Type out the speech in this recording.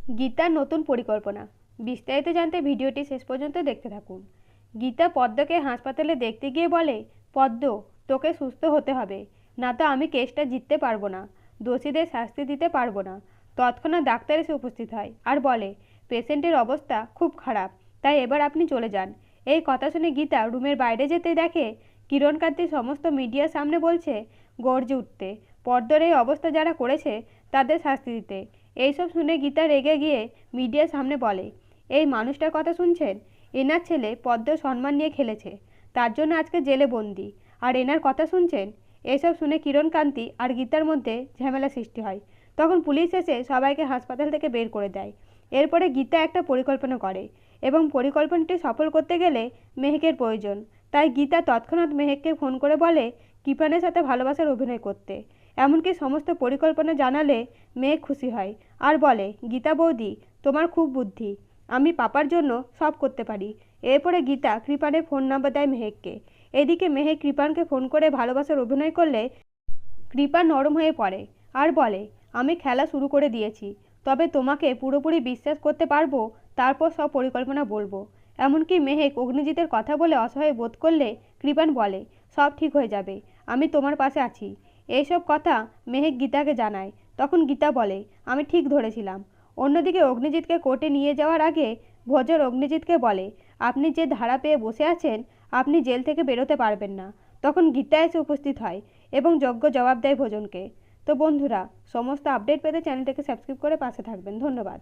গীতার নতুন পরিকল্পনা। বিস্তারিত জানতে ভিডিওটি শেষ পর্যন্ত দেখতে থাকুন। গীতা পদ্মকে হাসপাতালে দেখতে গিয়ে বলে, পদ্ম, তোকে সুস্থ হতে হবে, না তো আমি কেসটা জিততে পারবো না, দোষীদের শাস্তি দিতে পারবো না। তৎক্ষণাৎ ডাক্তার এসে উপস্থিত হয় আর বলে, পেশেন্টের অবস্থা খুব খারাপ, তাই এবার আপনি চলে যান। এই কথা শুনে গীতা রুমের বাইরে যেতে দেখে কিরণকান্তি সমস্ত মিডিয়ার সামনে বলছে গর্জে উঠতে, পদ্মর এই অবস্থা যারা করেছে তাদের শাস্তি দিতে। এইসব শুনে গীতা রেগে গিয়ে মিডিয়ার সামনে বলে, এই মানুষটার কথা শুনছেন? এনার ছেলে পদ্ম সম্মান নিয়ে খেলেছে, তার জন্য আজকে জেলে বন্দি, আর এনার কথা শুনছেন? এসব শুনে কিরণকান্তি আর গীতার মধ্যে ঝামেলা সৃষ্টি হয়। তখন পুলিশ এসে সবাইকে হাসপাতাল থেকে বের করে দেয়। এরপরে গীতা একটা পরিকল্পনা করে এবং পরিকল্পনাটি সফল করতে গেলে মেহেকের প্রয়োজন। তাই গীতা তৎক্ষণাৎ মেহেককে ফোন করে বলে কৃপানের সাথে ভালোবাসার অভিনয় করতে। এমনকি সমস্ত পরিকল্পনা জানালে মেহেক খুশি হয় আর বলে, গীতা বৌদি, তোমার খুব বুদ্ধি, আমি পাপার জন্য সব করতে পারি। এরপরে গীতা কৃপানের ফোন নাম্বার দেয় মেহেককে। এদিকে মেহেক কৃপানকে ফোন করে ভালোবাসার অভিনয় করলে কৃপা নরম হয়ে পড়ে আর বলে, আমি খেলা শুরু করে দিয়েছি, তবে তোমাকে পুরোপুরি বিশ্বাস করতে পারবো, তারপর সব পরিকল্পনা বলবো। এমনকি মেহেক অগ্নিজিতের কথা বলে অসহায় বোধ করলে কৃপান বলে, সব ঠিক হয়ে যাবে, আমি তোমার পাশে আছি। এইসব কথা মেহেক গীতাকে জানায়। তখন গীতা বলে, আমি ঠিক ধরেছিলাম। অন্যদিকে অগ্নিজিৎকে কোর্টে নিয়ে যাওয়ার আগে ভোজর অগ্নিজিৎকে বলে, আপনি যে ধারা পেয়ে বসে আছেন, আপনি জেল থেকে বেরোতে পারবেন না। তখন গীতা এসে উপস্থিত হয় এবং যোগ্য জবাব দেয় ভোজনকে। তো বন্ধুরা, সমস্ত আপডেট পেতে চ্যানেলটাকে সাবস্ক্রাইব করে পাশে থাকবেন। ধন্যবাদ।